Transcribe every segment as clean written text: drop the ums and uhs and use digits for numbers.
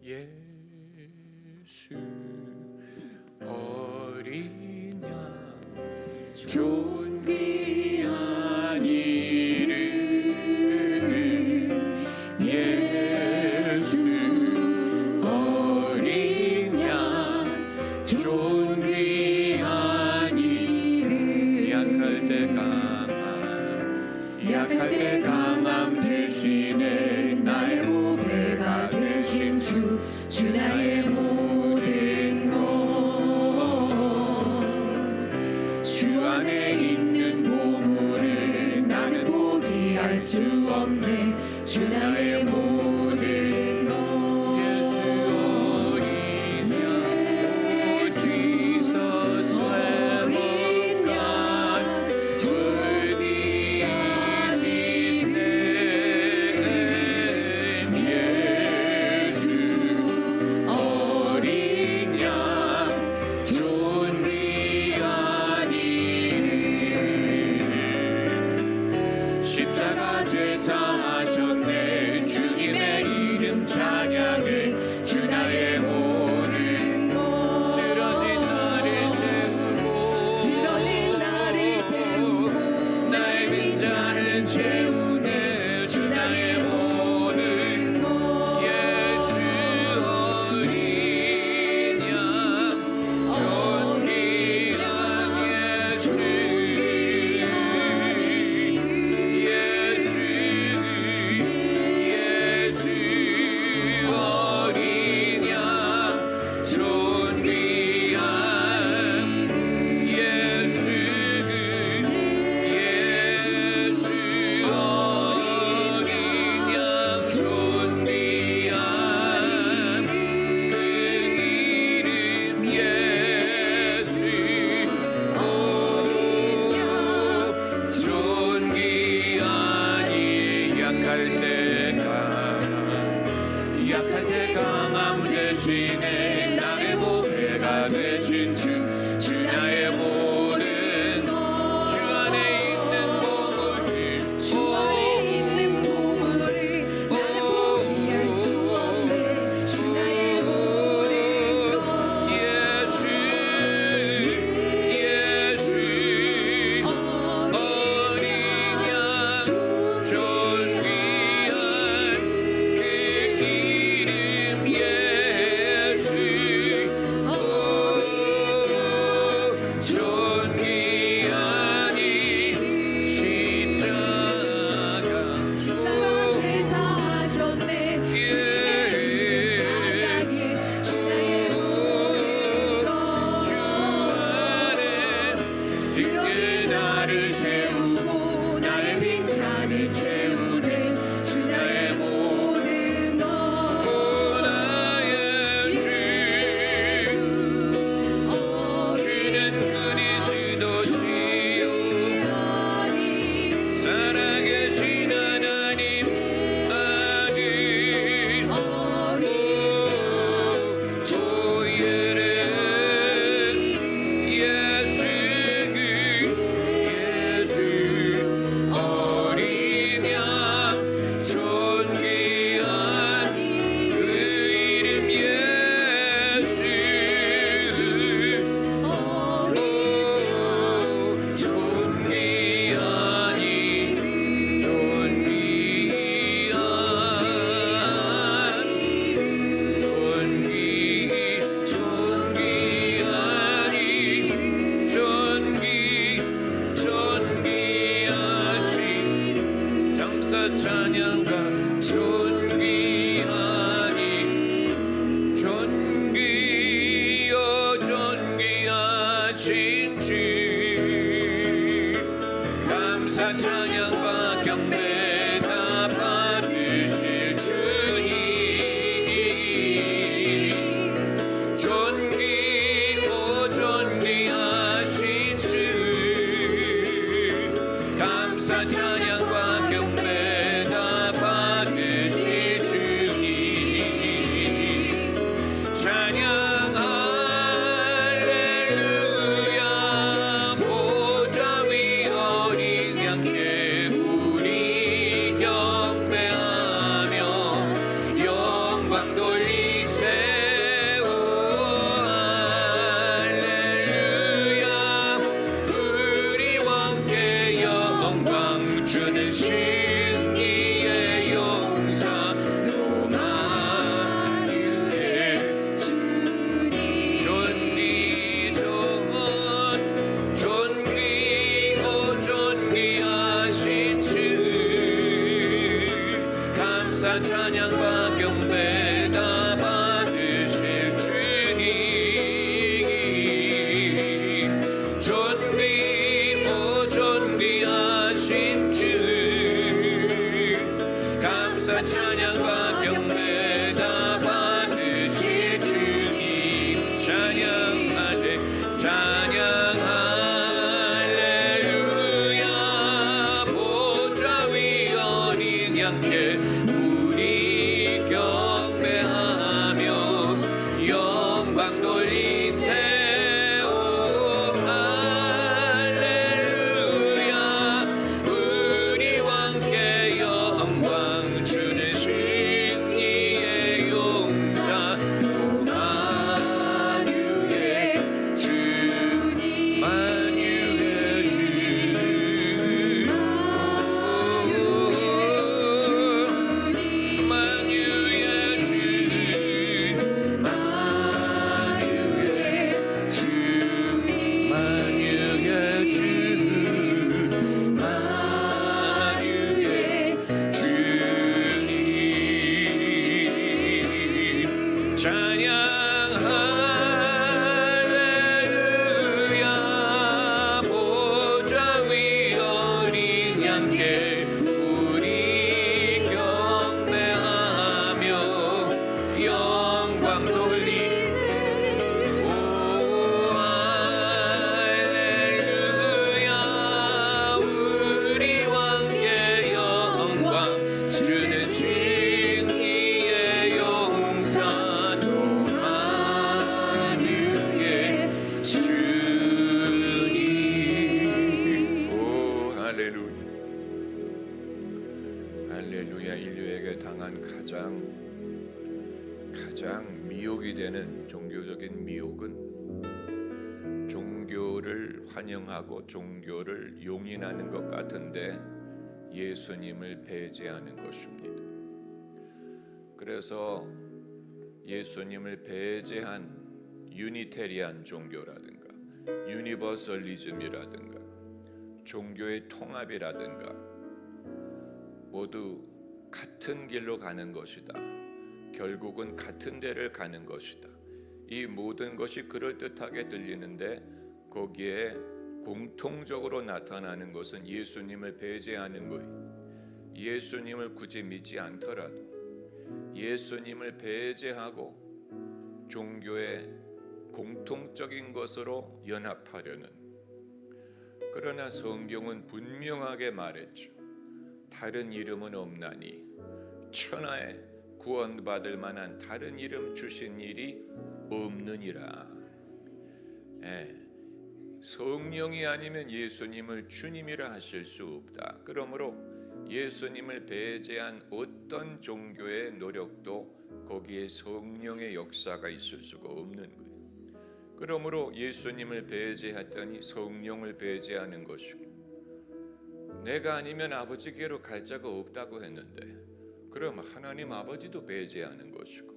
예수 어린 양 존귀한 이름 예수 어린 양 존귀한 이름 약할 때 강함 주시네 나의 보배가 되신 주 나의 모든 것 주 안에 있는 보물을 나는 포기할 수 없네 주 나의 모든 것 예수 어린 양 Jesus Lamb of God worthy is His name 예수 어린 양 존귀한 이름 십자가 제사하셨네 주님의 이름 찬양해 주 나의 모든 것 쓰러진 나를 세우고 나의 빈잔을 채우네 주 나의 모든 것 예수 어린 양 존귀한 예수 어린 양 존귀한 예수 어린 양 존귀한 그 이름 예수 존귀하니 약할 때 강함 대신에 나의 보배가 되신 주 나의 모든 주 안에 있는 보물을 나는 포기할 수 없네 주 나의 모든 것 예수 어린 양 존귀한 그 이름 예수 존귀하니 십자가 제사하셨네 주님의 찬양해 주 나의 모든 것 주 안에 쓰러진 나를 세우고 나의 빈잔을 채우네 주 나의 모든 것 나의 주 주는 그리스도시요 살아계신 하나님 아들 조예를 예수 어린 양 존귀한 그 이름 예수 존귀하니 존귀하신 장사 찬양가 존귀하니 존귀하신 주 감사 찬양과 경배 다 받으실 주님 존귀하신 주 감사 찬양과 경배 다 받으실 주님 찬양 할렐루야 보좌 위 어린 양 깨우쳐 가장 미혹이 되는 종교적인 미혹은 종교를 환영하고 종교를 용인하는 것 같은데 예수님을 배제하는 것입니다. 그래서 예수님을 배제한 유니테리안 종교라든가 유니버설리즘이라든가 종교의 통합이라든가 모두 같은 길로 가는 것이다. 결국은 같은 데를 가는 것이다. 이 모든 것이 그럴듯하게 들리는데 거기에 공통적으로 나타나는 것은 예수님을 배제하는 거예요. 예수님을 굳이 믿지 않더라도 예수님을 배제하고 종교의 공통적인 것으로 연합하려는. 그러나 성경은 분명하게 말했죠. 다른 이름은 없나니 천하에 구원받을 만한 다른 이름 주신 일이 없느니라. 성령이 아니면 예수님을 주님이라 하실 수 없다. 그러므로 예수님을 배제한 어떤 종교의 노력도 거기에 성령의 역사가 있을 수가 없는 거예요. 그러므로 예수님을 배제했더니 성령을 배제하는 것이고, 내가 아니면 아버지께로 갈 자가 없다고 했는데 그럼 하나님 아버지도 배제하는 것이고,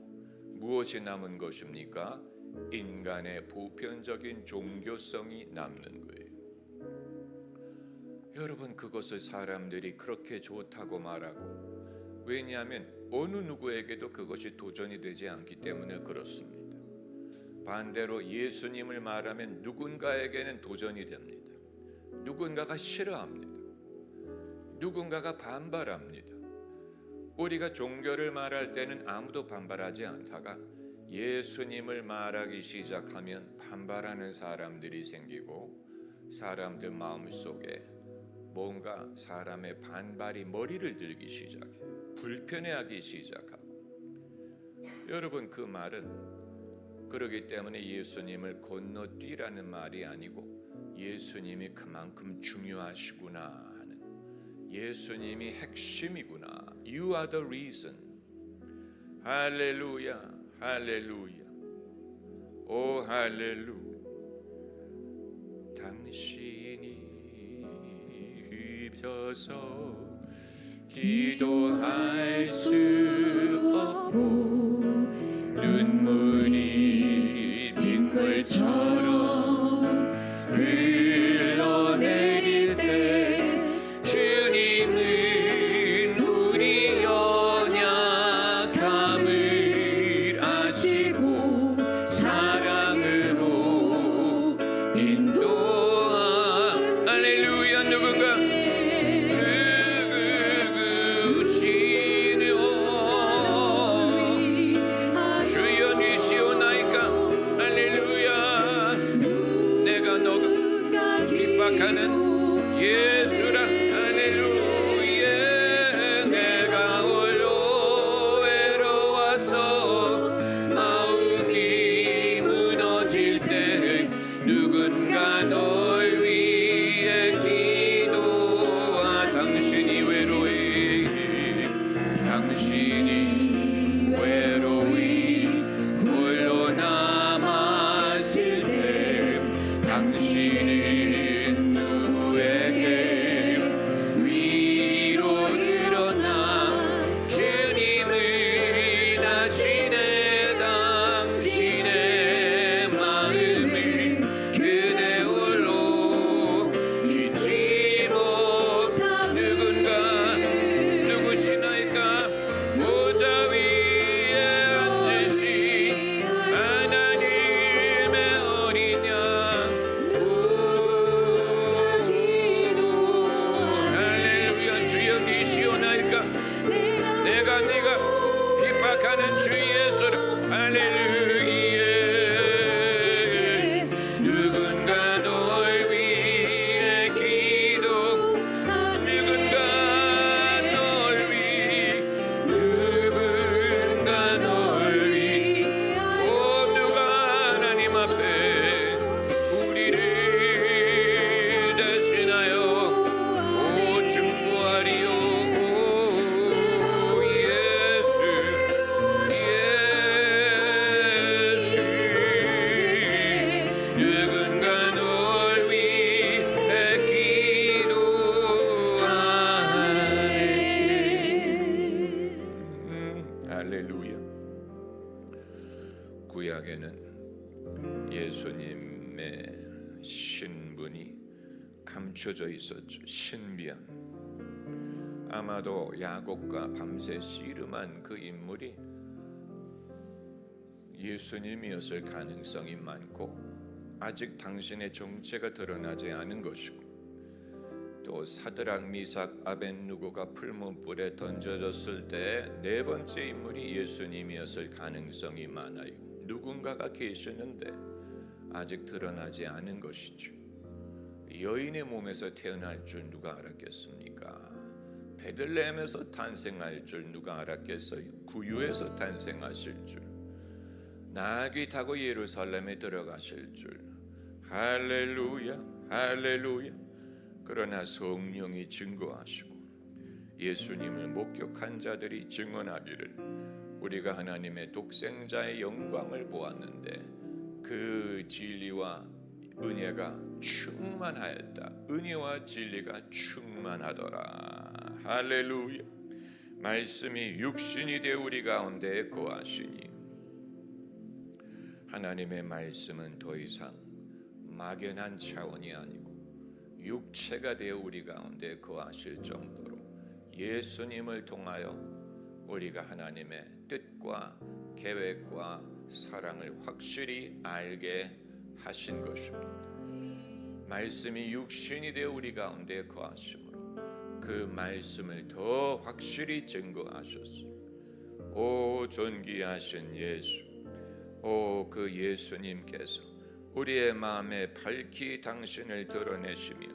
무엇이 남은 것입니까? 인간의 보편적인 종교성이 남는 거예요. 여러분, 그것을 사람들이 그렇게 좋다고 말하고, 왜냐하면 어느 누구에게도 그것이 도전이 되지 않기 때문에 그렇습니다. 반대로 예수님을 말하면 누군가에게는 도전이 됩니다. 누군가가 싫어합니다. 누군가가 반발합니다. 우리가 종교를 말할 때는 아무도 반발하지 않다가 예수님을 말하기 시작하면 반발하는 사람들이 생기고, 사람들 마음속에 뭔가 사람의 반발이 머리를 들기 시작해 불편해하기 시작하고. 여러분, 그 말은 그러기 때문에 예수님을 건너뛰라는 말이 아니고 예수님이 그만큼 중요하시구나 하는, 예수님이 핵심이구나. You are the reason. 할렐루야, 할렐루야, 오 할렐루야. 당신이 휩혀서 기도할 수 없고 눈물이 빗물처럼 흘러내릴 때 주님은 우리 연약함을 아시고 사랑으로 인도하. 할렐루야. 누군가 예수라. 할렐루야. 내가 홀로 외로워서 마음이 무너질 때 누군가 널 위해 기도하. 당신이 외로이, 당신이 외로이 홀로 남았을 때 당신이 신분이 감춰져 있었죠. 신비한. 아마도 야곱과 밤새 씨름한 그 인물이 예수님이었을 가능성이 많고, 아직 당신의 정체가 드러나지 않은 것이고, 또 사드락 미삭 아벳누고가 풀문불에 던져졌을 때 네 번째 인물이 예수님이었을 가능성이 많아요. 누군가가 계시는데 아직 드러나지 않은 것이죠. 여인의 몸에서 태어날 줄 누가 알았겠습니까? 베들레헴에서 탄생할 줄 누가 알았겠어요? 구유에서 탄생하실 줄, 나귀 타고 예루살렘에 들어가실 줄. 할렐루야, 할렐루야. 그러나 성령이 증거하시고 예수님을 목격한 자들이 증언하기를, 우리가 하나님의 독생자의 영광을 보았는데 그 진리와 은혜가 충만하였다. 은혜와 진리가 충만하더라. 할렐루야. 말씀이 육신이 되어 우리 가운데 거하시니, 하나님의 말씀은 더 이상 막연한 차원이 아니고 육체가 되어 우리 가운데 거하실 정도로 예수님을 통하여 우리가 하나님의 뜻과 계획과 사랑을 확실히 알게 하신 것입니다. 말씀이 육신이 되어 우리 가운데 거하심으로 그 말씀을 더 확실히 증거하셨습니다. 오 존귀하신 예수, 오 그 예수님께서 우리의 마음에 밝히 당신을 드러내시며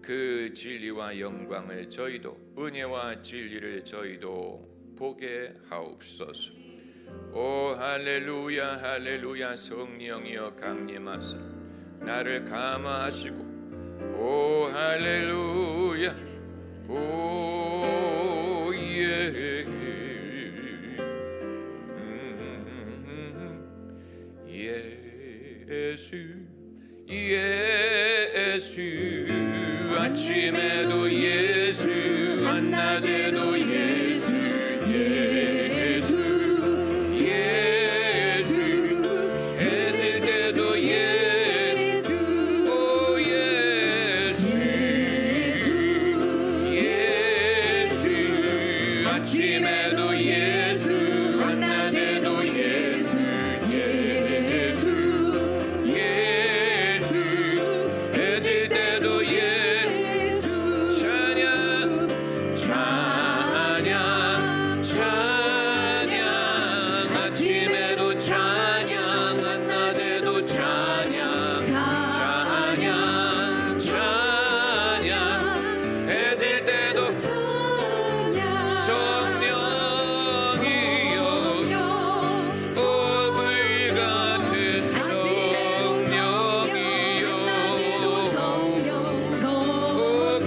그 진리와 영광을 저희도, 은혜와 진리를 저희도 보게 하옵소서. 오 할렐루야, 할렐루야. 성령이여 강림하사 나를 감화하시고, 오 할렐루야, 오 예. 예수, 예수. 아침에도 예수, 한낮에도 예수, 예수, 예수. 해질 때도 예수, 오 예수, 예수. 아침에도 예수, 한낮에도 예수, 예수, 예수. 해질 때도 예수. 찬양, 찬양, 찬양. 아침에도 찬양, 한낮에도 찬양, 찬양, 찬양. 해질 때도 성령이여, 오 불같은 성령이여, 오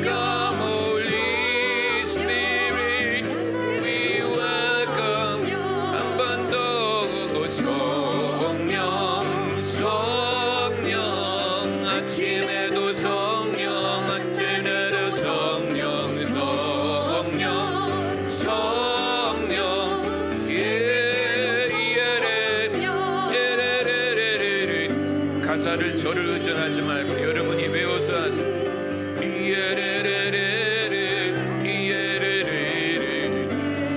come Holy Spirit, we welcome. 한 번 더 성령, 성령. 아침에도 성령, 아침에도 성령, 성령, 성령. 예레레레레레. 가사를 저를 의존하지 말고 여러분이 외워서 하세요. 예레레레레, 예레레레,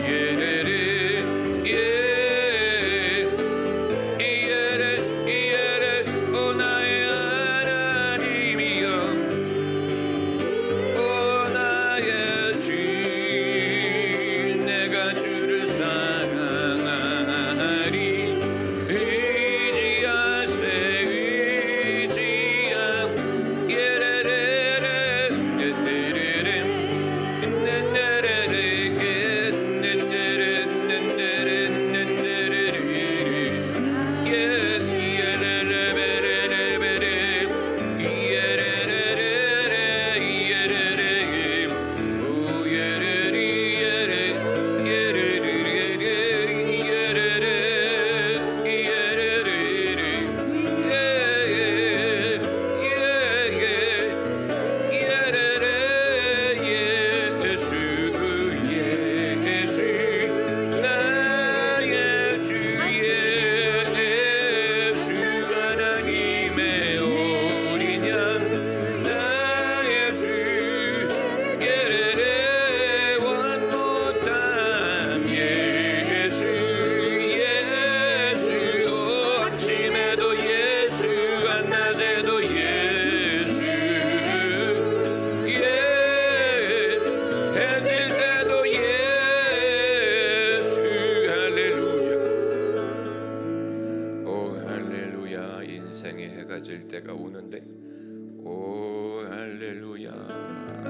예레레, 예, 예레, 예레. 오 나의 하나님이여, 오 나의 주, 내가 주를 사랑하리. 의지하세, 의지하. 예레레레, 예레레.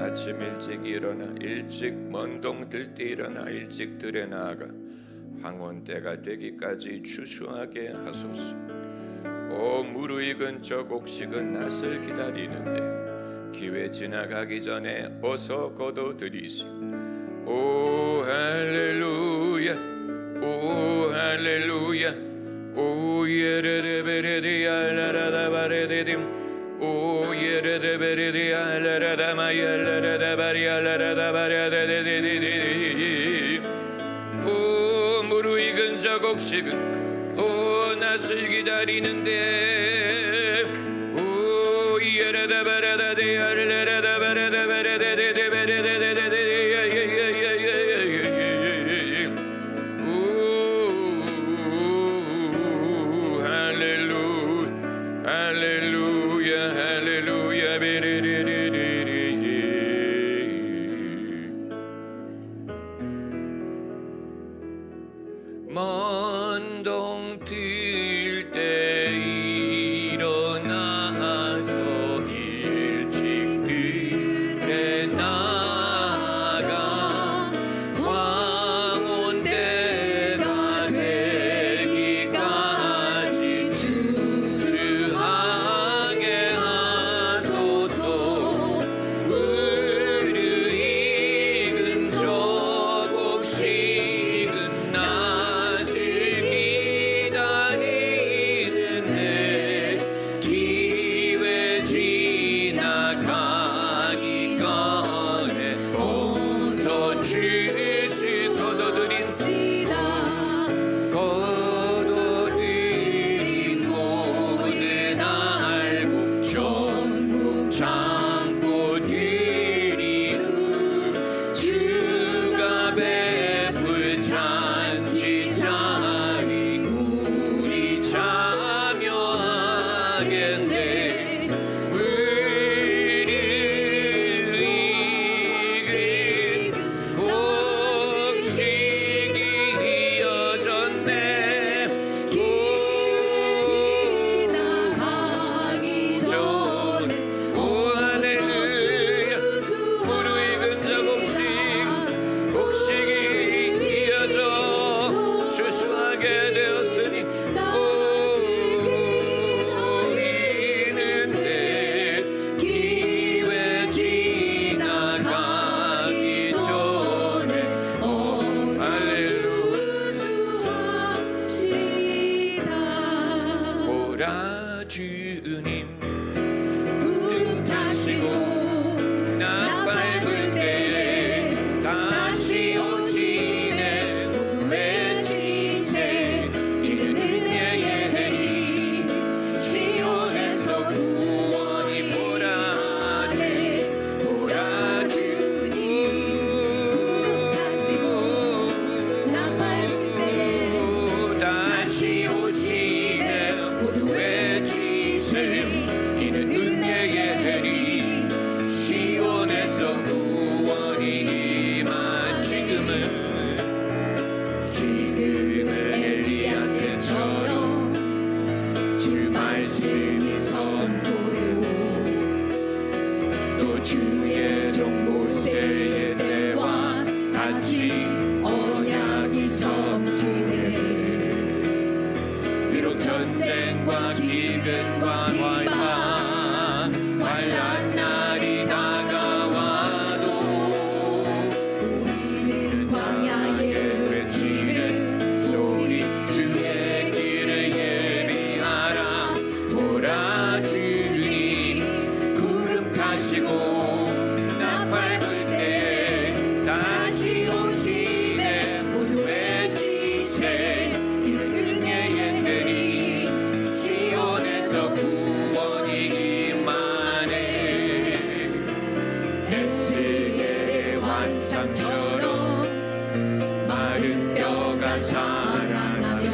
아침 일찍 일어나 일찍 먼동 들때 일어나 일찍 들에 나아가 황혼때가 되기까지 추수하게 하소서. 오 무르익은 저 곡식은 낯을 기다리는데 기회 지나가기 전에 어서 거둬들이시. 오 할렐루야 오 할렐루야 오 예레레베레디야 라라다바레데딤 오 예레레베레디야 라라다마야 라라다바리야 라라다바리야데데데데데 오 무르익은 저 곡식은 오 낯을 기다리는데 오 예레다바라다데야 라라다바라다바라데데데데데데데데데 먼동 뜰 때 일어나서 일찍 들에 나가 황혼때가 되기까지 추수하게 하소서. 무르익은 저 곡식은 기회 지나가기 전에 어서 주시 거둬들인 모든 알고 전국 참고 드리는 주가 베풀 잔치 자리 우리 참여하겠네. 무르익은 곡식이 이어졌네. 지나가기 전에 오 할렐루야 무르익은 저 곡식이 이어져 추수하게 되었으니 오이는데 기회 지나가기 전에 추수합시다. 보라 주님 분 타시고 나 밟을 때에 다시 오시네. 외치세 이는 은혜의 해리 시온에서 구원이 보라 주님 타시고 나 밟을 때에 다시 오시네. 모두 외치세 이는 은혜의 해리 시온에서 구원이 임한 지금은 엘리야 때처럼 주 말씀이 선포되고 또 주의 종 모세의 때와 같이 언약이 성취되네. 비록 전쟁과 기근과 환난 날이 다가와도 우리는 광야에 외치는 소리 주의 길을 예비하라. 보라 주님 구름 타시고 나 밟을 때 다시 오시네. 모두 외치세 이는 은혜의 해리 시온에서 구원이 임하네. 에스겔의 환상처럼 마른 뼈가 살아나며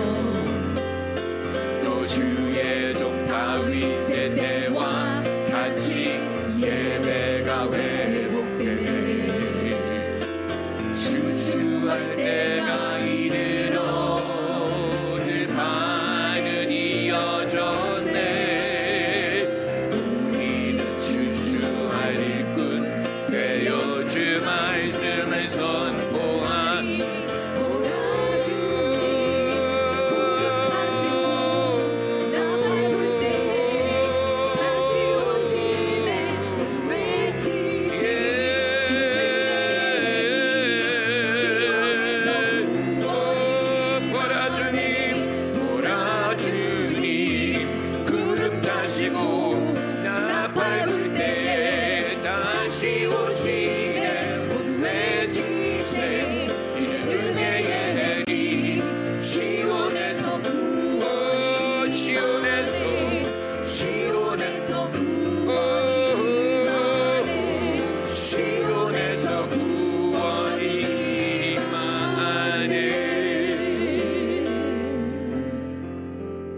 또 주의 종 다윗의 때와 같이 예배가 회복되네. 추수할 때가 이르러 늘 반은 이어졌네. 우리는 추수할 일꾼 되어 다시 오시네 모두 외치세 이는 은혜의 해니 시온에서 구원이 시온에서 구원이 임하네 시온에서 구원이 임하네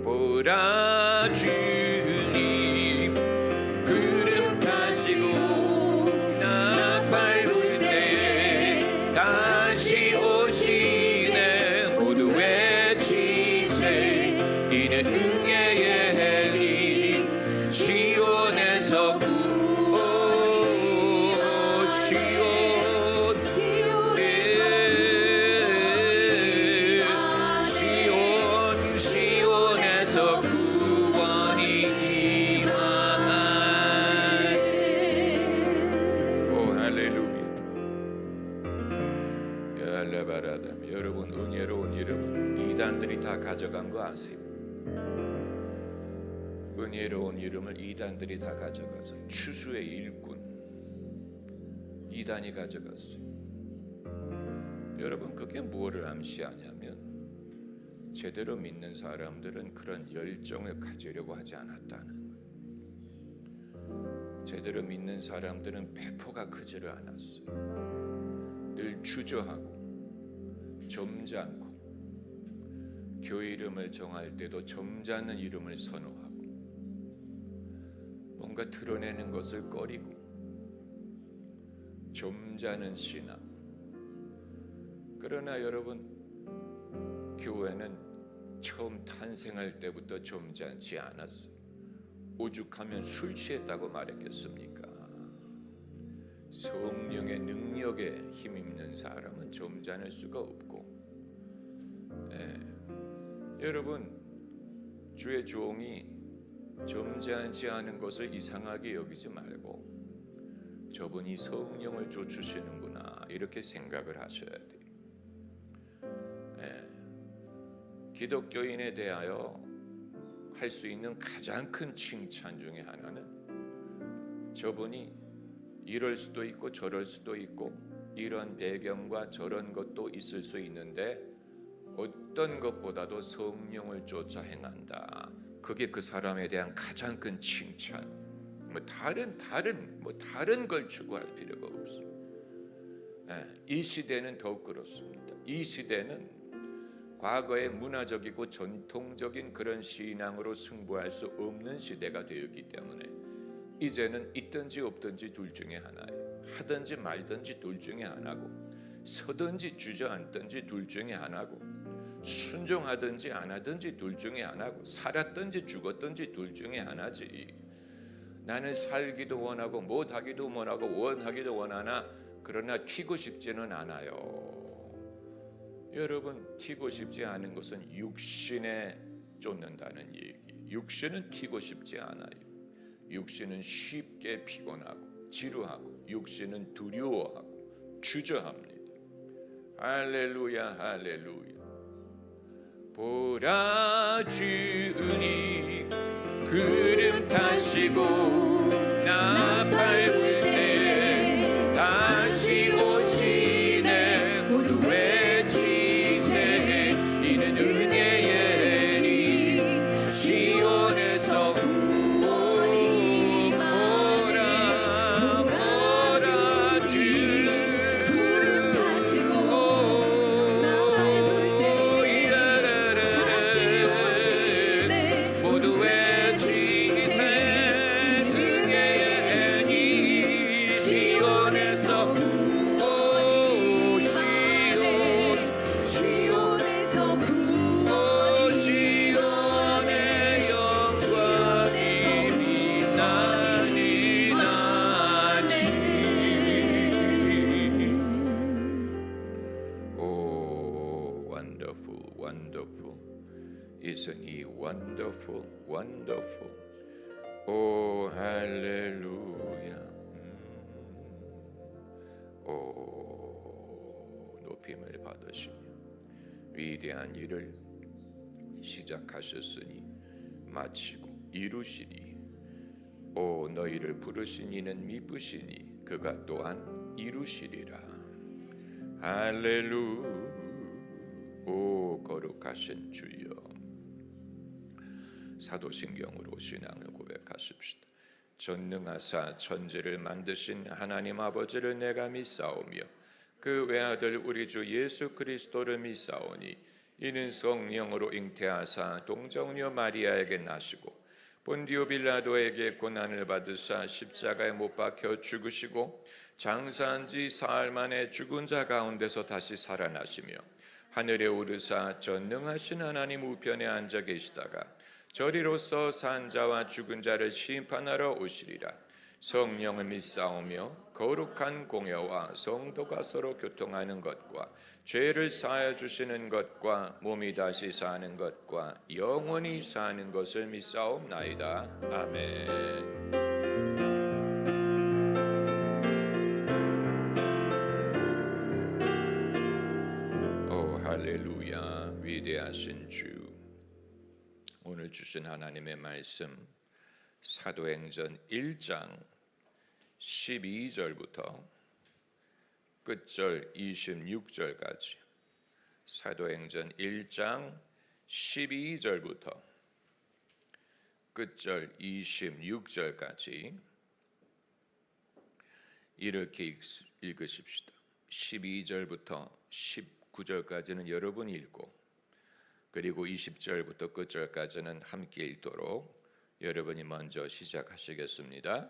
보라 주님 구름 타시고 나팔 불 때 다시 오시네 모두 외치세 이는 은혜의 해니 시온에서 시온에서 구원이 임하네. 오 할렐루야. 열레바라담. 여러분 은혜로운 이름은 이단들이 다 가져간 거 아세요? 은혜로운 이름을 이단들이 다 가져가서 추수의 일꾼 이단이 가져갔어요. 여러분 그게 뭐를 암시하냐면 제대로 믿는 사람들은 그런 열정을 가지려고 하지 않았다는 거예요. 제대로 믿는 사람들은 배포가 크지를 않았어요. 늘 주저하고 점잖고 교회 이름을 정할 때도 점잖은 이름을 선호하고 뭔가 드러내는 것을 꺼리고 점잖은 신앙. 그러나 여러분 교회는 처음 탄생할 때부터 점잖지 않았어요. 오죽하면 술 취했다고 말했겠습니까? 성령의 능력에 힘입는 사람은 점잖을 수가 없고 여러분 주의 종이 점잖지 않은 것을 이상하게 여기지 말고 저분이 성령을 쫓으시는구나 이렇게 생각을 하셔야 돼요. 기독교인에 대하여 할 수 있는 가장 큰 칭찬 중에 하나는 저분이 이럴 수도 있고 저럴 수도 있고 이런 배경과 저런 것도 있을 수 있는데 어떤 것보다도 성령을 쫓아 행한다. 그게 그 사람에 대한 가장 큰 칭찬. 다른 걸 추구할 필요가 없어요. 이 시대는 더욱 그렇습니다. 이 시대는 과거의 문화적이고 전통적인 그런 신앙으로 승부할 수 없는 시대가 되었기 때문에 이제는 있든지 없든지 둘 중에 하나예요. 하든지 말든지 둘 중에 하나고 서든지 주저앉든지 둘 중에 하나고 순종하든지 안 하든지 둘 중에 하나고 살았든지 죽었든지 둘 중에 하나지. 나는 살기도 원하고 못하기도 원하고 원하기도 원하나 그러나 튀고 싶지는 않아요. 여러분 튀고 싶지 않은 것은 육신에 쫓는다는 얘기. 육신은 튀고 싶지 않아요. 육신은 쉽게 피곤하고 지루하고 육신은 두려워하고 주저합니다. 할렐루야 할렐루야. 보라 주님 구름 타시고 나팔 불 때 다시 오시네 모두 외치세 이는 은혜의 리 시온에서 구원이 임하네. 보라 주 구름 타시고 나팔 불 때 다시 오시네 모두 외치세 은혜의 리 시온에서 Isn't he wonderful, wonderful? 오 할렐루야. 오 높임을 받으시며 위대한 일을 시작하셨으니 마치고 이루시니 오 너희를 부르신 이는 미쁘시니 그가 또한 이루시리라. 할렐루야. 오 거룩하신 주여. 사도신경으로 신앙을 고백하십시다. 전능하사 천지를 만드신 하나님 아버지를 내가 믿사오며 그 외아들 우리 주 예수 그리스도를 믿사오니 이는 성령으로 잉태하사 동정녀 마리아에게 나시고 본디오 빌라도에게 고난을 받으사 십자가에 못 박혀 죽으시고 장사한 지 사흘 만에 죽은 자 가운데서 다시 살아나시며 하늘에 오르사 전능하신 하나님 우편에 앉아 계시다가 저리로서 산 자와 죽은 자를 심판하러 오시리라. 성령을 믿사오며 거룩한 공여와 성도가 서로 교통하는 것과 죄를 사하여 주시는 것과 몸이 다시 사는 것과 영원히 사는 것을 믿사옵나이다. 아멘. 오 할렐루야. 위대하신 주, 오늘 주신 하나님의 말씀 사도행전 1장 12절부터 끝절 26절까지, 사도행전 1장 12절부터 끝절 26절까지 이렇게 읽으십시다. 12절부터 19절까지는 여러분이 읽고, 그리고 20절부터 끝절까지는 함께 읽도록 여러분이 먼저 시작하시겠습니다.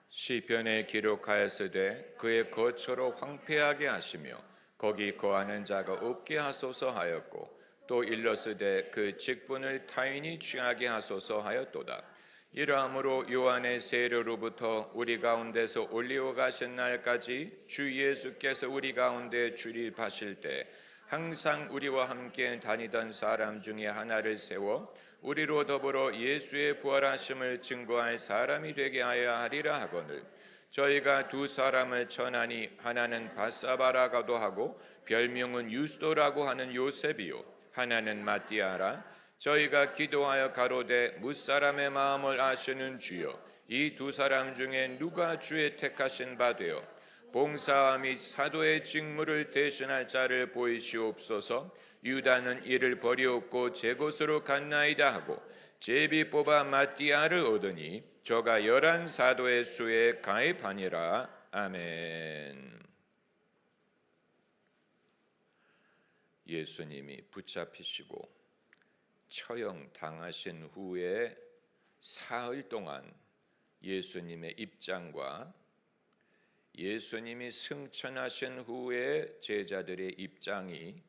시편에 기록하였으되 그의 거처로 황폐하게 하시며 거기 거하는 자가 없게 하소서 하였고, 또 일렀으되 그 직분을 타인이 취하게 하소서 하였도다. 이러함으로 요한의 세례로부터 우리 가운데서 올리어 가신 날까지 주 예수께서 우리 가운데 출입하실 때 항상 우리와 함께 다니던 사람 중에 하나를 세워 우리로 더불어 예수의 부활하심을 증거할 사람이 되게 하여 하리라 하거늘, 저희가 두 사람을 전하니 하나는 바사바라가도 하고 별명은 유스도라고 하는 요셉이요 하나는 마띠아라. 저희가 기도하여 가로되 무사람의 마음을 아시는 주여, 이 두 사람 중에 누가 주의 택하신 바 되어 봉사와 및 사도의 직무를 대신할 자를 보이시옵소서. 유다는 이를 버리었고 제 곳으로 갔나이다 하고 제비 뽑아 마띠아를 얻으니 저가 11 사도의 수에 가입하니라. 아멘. 예수님이 붙잡히시고 처형 당하신 후에 사흘 동안 예수님의 입장과 예수님이 승천하신 후에 제자들의 입장이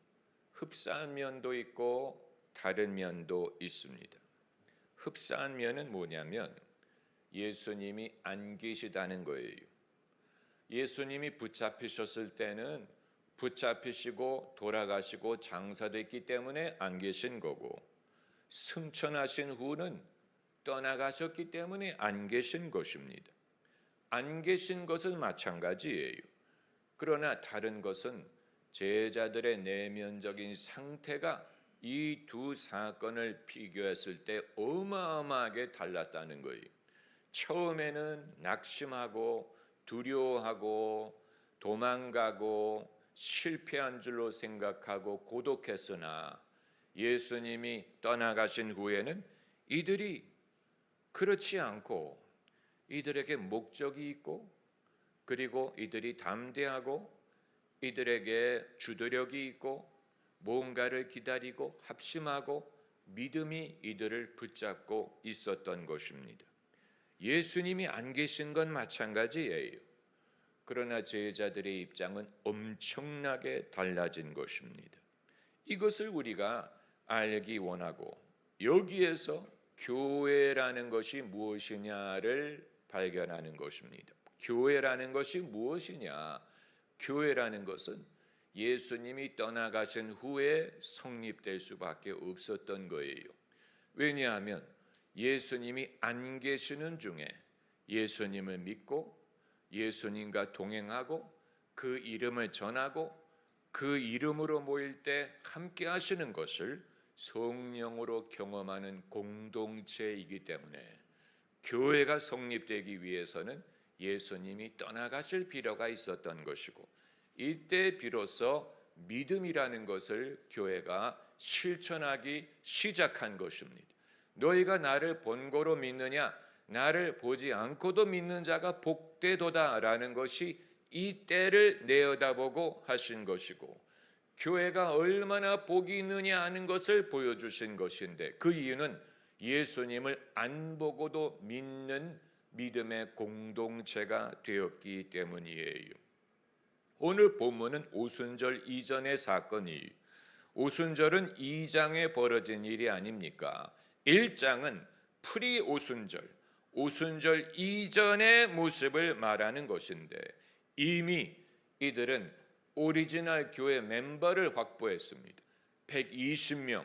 흡사한 면도 있고 다른 면도 있습니다. 흡사한 면은 뭐냐면 예수님이 안 계시다는 거예요. 예수님이 붙잡히셨을 때는 붙잡히시고 돌아가시고 장사됐기 때문에 안 계신 거고, 승천하신 후는 떠나가셨기 때문에 안 계신 것입니다. 안 계신 것은 마찬가지예요. 그러나 다른 것은 제자들의 내면적인 상태가 이 두 사건을 비교했을 때 어마어마하게 달랐다는 거예요. 처음에는 낙심하고 두려워하고 도망가고 실패한 줄로 생각하고 고독했으나 예수님이 떠나가신 후에는 이들이 그렇지 않고 이들에게 목적이 있고 그리고 이들이 담대하고 이들에게 주도력이 있고 뭔가를 기다리고 합심하고 믿음이 이들을 붙잡고 있었던 것입니다. 예수님이 안 계신 건 마찬가지예요. 그러나 제자들의 입장은 엄청나게 달라진 것입니다. 이것을 우리가 알기 원하고 여기에서 교회라는 것이 무엇이냐를 발견하는 것입니다. 교회라는 것이 무엇이냐? 교회라는 것은 예수님이 떠나가신 후에 성립될 수밖에 없었던 거예요. 왜냐하면 예수님이 안 계시는 중에 예수님을 믿고 예수님과 동행하고 그 이름을 전하고 그 이름으로 모일 때 함께 하시는 것을 성령으로 경험하는 공동체이기 때문에 교회가 성립되기 위해서는 예수님이 떠나가실 필요가 있었던 것이고 이때 비로소 믿음이라는 것을 교회가 실천하기 시작한 것입니다. 너희가 나를 본고로 믿느냐? 나를 보지 않고도 믿는 자가 복되도다라는 것이 이 때를 내어다보고 하신 것이고 교회가 얼마나 복이 있느냐 하는 것을 보여주신 것인데 그 이유는 예수님을 안 보고도 믿는 믿음의 공동체가 되었기 때문이에요. 오늘 본문은 오순절 이전의 사건이에요. 오순절은 2장에 벌어진 일이 아닙니까? 1장은 프리 오순절, 오순절 이전의 모습을 말하는 것인데 이미 이들은 오리지널 교회 멤버를 확보했습니다. 120명,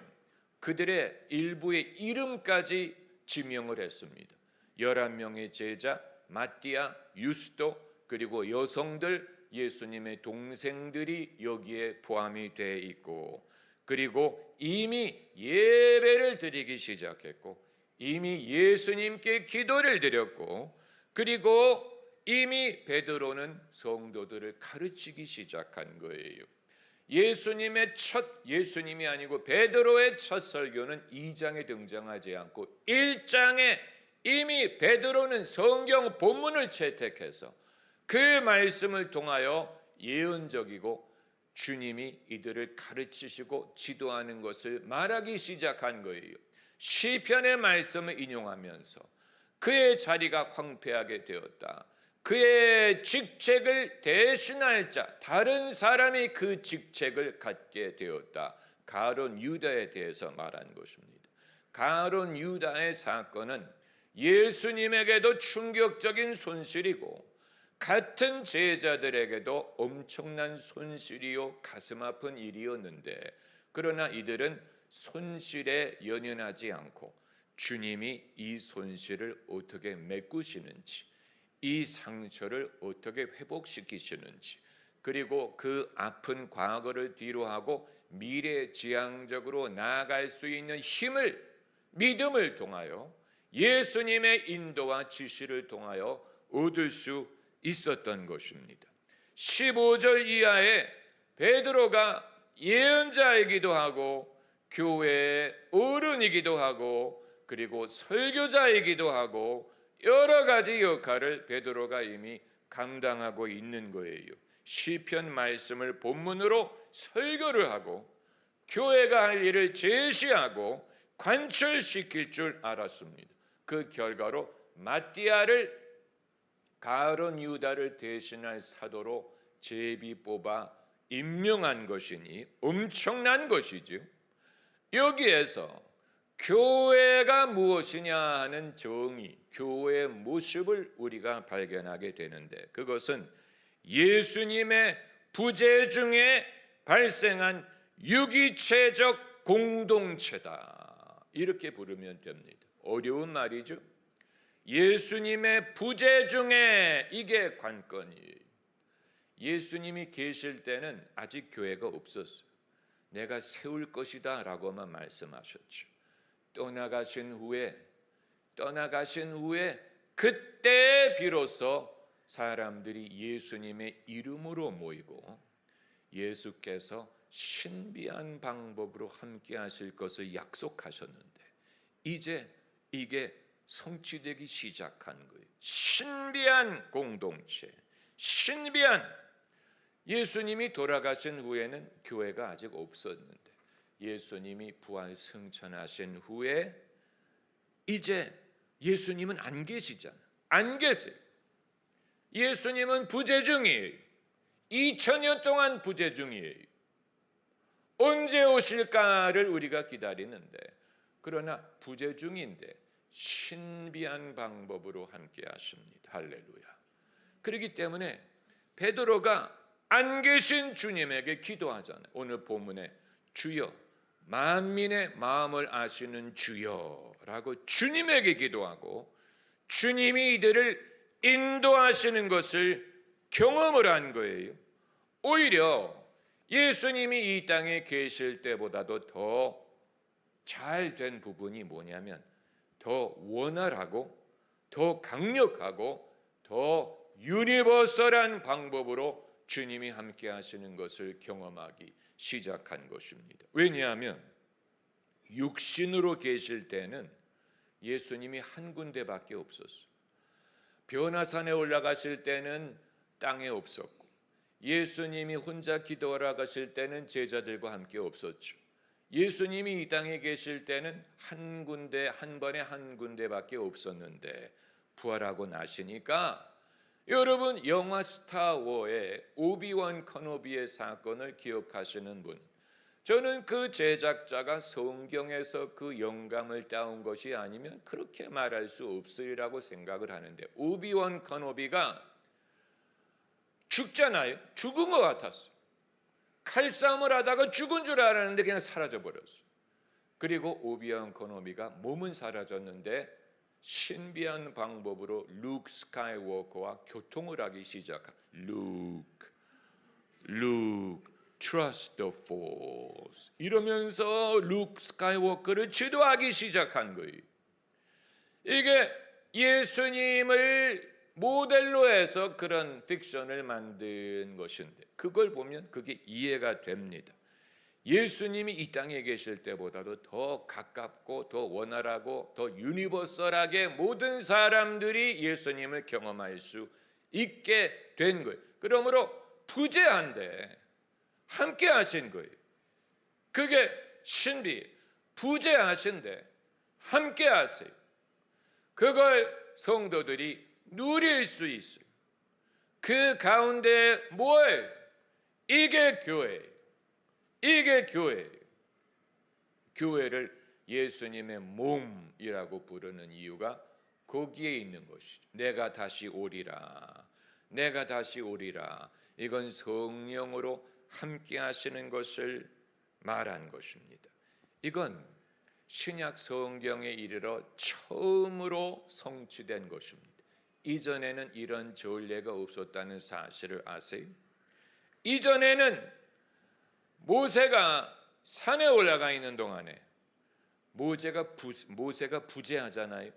그들의 일부의 이름까지 지명을 했습니다. 11명의 제자, 마띠아, 유스도, 그리고 여성들, 예수님의 동생들이 여기에 포함이 되어 있고 그리고 이미 예배를 드리기 시작했고 이미 예수님께 기도를 드렸고 그리고 이미 베드로는 성도들을 가르치기 시작한 거예요. 예수님이 아니고 베드로의 첫 설교는 2장에 등장하지 않고 1장에 이미 베드로는 성경 본문을 채택해서 그 말씀을 통하여 예언적이고 주님이 이들을 가르치시고 지도하는 것을 말하기 시작한 거예요. 시편의 말씀을 인용하면서 그의 자리가 황폐하게 되었다. 그의 직책을 대신할 자, 다른 사람이 그 직책을 갖게 되었다. 가론 유다에 대해서 말한 것입니다. 가론 유다의 사건은 예수님에게도 충격적인 손실이고 같은 제자들에게도 엄청난 손실이요 가슴 아픈 일이었는데 그러나 이들은 손실에 연연하지 않고 주님이 이 손실을 어떻게 메꾸시는지 이 상처를 어떻게 회복시키시는지 그리고 그 아픈 과거를 뒤로하고 미래지향적으로 나아갈 수 있는 힘을 믿음을 통하여 예수님의 인도와 지시를 통하여 얻을 수 있었던 것입니다. 15절 이하에 베드로가 예언자이기도 하고 교회의 어른이기도 하고 그리고 설교자이기도 하고 여러 가지 역할을 베드로가 이미 감당하고 있는 거예요. 시편 말씀을 본문으로 설교를 하고 교회가 할 일을 제시하고 관철시킬 줄 알았습니다. 그 결과로 마띠아를 가론 유다를 대신할 사도로 제비 뽑아 임명한 것이니 엄청난 것이죠. 여기에서 교회가 무엇이냐 하는 정의, 교회의 모습을 우리가 발견하게 되는데 그것은 예수님의 부재 중에 발생한 유기체적 공동체다. 이렇게 부르면 됩니다. 어려운 말이죠. 예수님의 부재 중에 이게 관건이에요. 예수님이 계실 때는 아직 교회가 없었어요. 내가 세울 것이다 라고만 말씀하셨죠. 떠나가신 후에 그때 비로소 사람들이 예수님의 이름으로 모이고 예수께서 신비한 방법으로 함께 하실 것을 약속하셨는데 이제 이게 성취되기 시작한 거예요. 신비한 공동체, 신비한, 예수님이 돌아가신 후에는 교회가 아직 없었는데 예수님이 부활 승천하신 후에 이제 예수님은 안 계시잖아요. 안 계세요. 예수님은 부재 중이에요. 2000년 동안 부재 중이에요. 언제 오실까를 우리가 기다리는데, 그러나 부재 중인데 신비한 방법으로 함께 하십니다. 할렐루야. 그렇기 때문에 베드로가 안 계신 주님에게 기도하잖아요. 오늘 본문에 주여, 만민의 마음을 아시는 주여라고 주님에게 기도하고 주님이 이들을 인도하시는 것을 경험을 한 거예요. 오히려 예수님이 이 땅에 계실 때보다도 더 잘 된 부분이 뭐냐면 더 원활하고 더 강력하고 더 유니버설한 방법으로 주님이 함께 하시는 것을 경험하기 시작한 것입니다. 왜냐하면 육신으로 계실 때는 예수님이 한 군데밖에 없었어요. 변화산에 올라가실 때는 땅에 없었고, 예수님이 혼자 기도하러 가실 때는 제자들과 함께 없었죠. 예수님이 이 땅에 계실 때는 한 군데, 한 번에 한 군데밖에 없었는데 부활하고 나시니까, 여러분 영화 스타워의 오비원 커노비의 사건을 기억하시는 분, 저는 그 제작자가 성경에서 그 영감을 따온 것이 아니면 그렇게 말할 수 없으리라고 생각을 하는데, 오비원 커노비가 죽잖아요. 죽은 것 같았어요. 칼싸움을 하다가 죽은 줄 알았는데 그냥 사라져버렸어요. 그리고 오비원 커노비가 몸은 사라졌는데 신비한 방법으로 루크 스카이워커와 교통을 하기 시작한, 루크 trust the force 이러면서 루크 스카이워커를 지도하기 시작한 거예요. 이게 예수님을 모델로 해서 그런 픽션을 만든 것인데, 그걸 보면 그게 이해가 됩니다. 예수님이 이 땅에 계실 때보다도 더 가깝고 더 원활하고 더 유니버설하게 모든 사람들이 예수님을 경험할 수 있게 된 거예요. 그러므로 부재한데 함께 하신 거예요. 그게 신비. 부재하신데 함께 하세요. 그걸 성도들이 누릴 수 있어요. 그 가운데 뭘? 이게 교회예요. 이게 교회예요. 교회를 예수님의 몸이라고 부르는 이유가 거기에 있는 것이죠. 내가 다시 오리라. 내가 다시 오리라. 이건 성령으로 함께 하시는 것을 말한 것입니다. 이건 신약 성경에 이르러 처음으로 성취된 것입니다. 이전에는 이런 전례가 없었다는 사실을 아세요? 이전에는 모세가 산에 올라가 있는 동안에 모세가 부재하잖아요.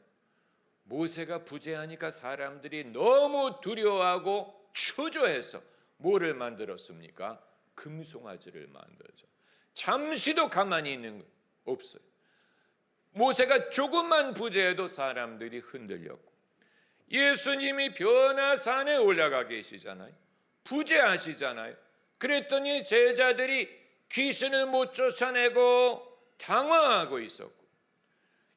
모세가 부재하니까 사람들이 너무 두려워하고 초조해서 뭐를 만들었습니까? 금송아지를 만들죠. 잠시도 가만히 있는 거 없어요. 모세가 조금만 부재해도 사람들이 흔들렸고, 예수님이 변화산에 올라가 계시잖아요. 부재하시잖아요. 그랬더니 제자들이 귀신을 못 쫓아내고 당황하고 있었고,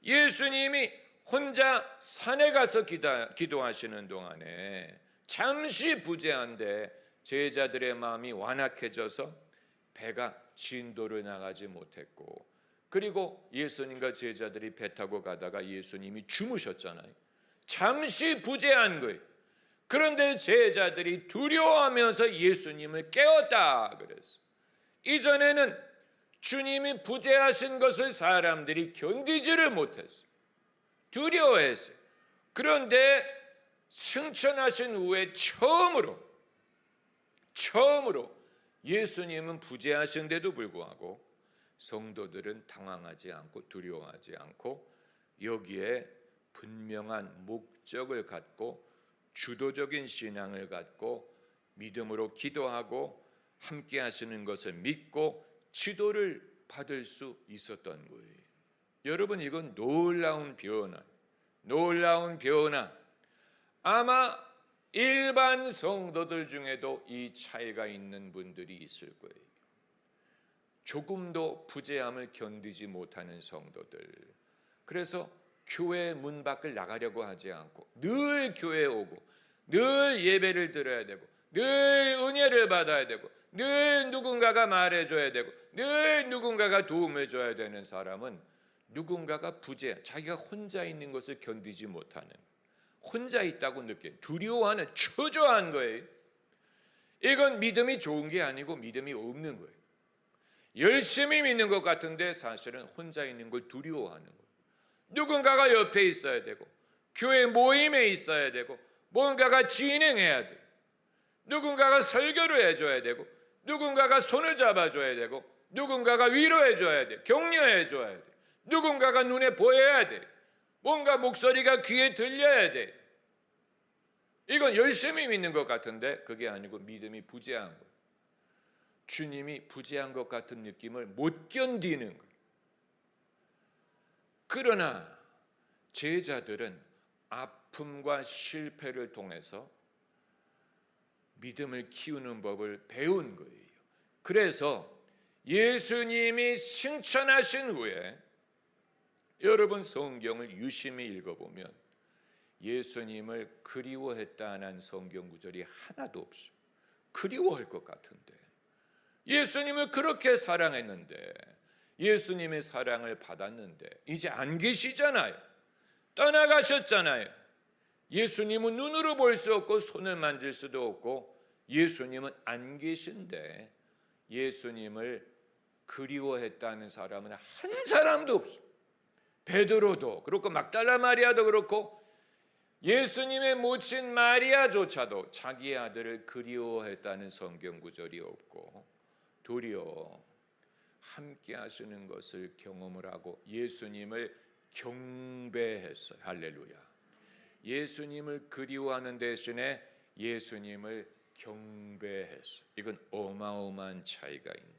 예수님이 혼자 산에 가서 기도하시는 동안에 잠시 부재한데 제자들의 마음이 완악해져서 배가 진도를 나가지 못했고, 그리고 예수님과 제자들이 배 타고 가다가 예수님이 주무셨잖아요. 잠시 부재한 거예요. 그런데 제자들이 두려워하면서 예수님을 깨웠다 그랬어요. 이전에는 주님이 부재하신 것을 사람들이 견디지를 못했어요. 두려워했어요. 그런데 승천하신 후에 처음으로 예수님은 부재하신데도 불구하고 성도들은 당황하지 않고 두려워하지 않고 여기에 분명한 목적을 갖고 주도적인 신앙을 갖고 믿음으로 기도하고 함께 하시는 것을 믿고 지도를 받을 수 있었던 거예요. 여러분, 이건 놀라운 변화. 아마 일반 성도들 중에도 이 차이가 있는 분들이 있을 거예요. 조금도 부재함을 견디지 못하는 성도들. 그래서 교회 문 밖을 나가려고 하지 않고 늘 교회에 오고 늘 예배를 드려야 되고 늘 은혜를 받아야 되고 늘 누군가가 말해줘야 되고 늘 누군가가 도움을 줘야 되는 사람은 누군가가 자기가 혼자 있는 것을 견디지 못하는, 혼자 있다고 두려워하는, 초조한 거예요. 이건 믿음이 좋은 게 아니고 믿음이 없는 거예요. 열심히 믿는 것 같은데 사실은 혼자 있는 걸 두려워하는 거예요. 누군가가 옆에 있어야 되고 교회 모임에 있어야 되고 뭔가가 진행해야 돼요. 누군가가 설교를 해줘야 되고 누군가가 손을 잡아줘야 되고 누군가가 위로해줘야 돼요. 격려해줘야 돼요. 누군가가 눈에 보여야 돼요. 뭔가 목소리가 귀에 들려야 돼요. 이건 열심히 믿는 것 같은데 그게 아니고 믿음이 부재한 거예요. 주님이 부재한 것 같은 느낌을 못 견디는 거예요. 그러나 제자들은 아픔과 실패를 통해서 믿음을 키우는 법을 배운 거예요. 그래서 예수님이 승천하신 후에 여러분 성경을 유심히 읽어보면 예수님을 그리워했다는 성경 구절이 하나도 없어요. 그리워할 것 같은데 예수님을 그렇게 사랑했는데 예수님의 사랑을 받았는데 이제 안 계시잖아요. 떠나가셨잖아요. 예수님은 눈으로 볼 수 없고 손을 만질 수도 없고 예수님은 안 계신데 예수님을 그리워했다는 사람은 한 사람도 없어요. 베드로도 그렇고 막달라 마리아도 그렇고 예수님의 모친 마리아조차도 자기의 아들을 그리워했다는 성경 구절이 없고 도리어 함께 하시는 것을 경험을 하고 예수님을 경배했어요. 할렐루야. 예수님을 그리워하는 대신에 예수님을 경배했어요. 이건 어마어마한 차이가 있는.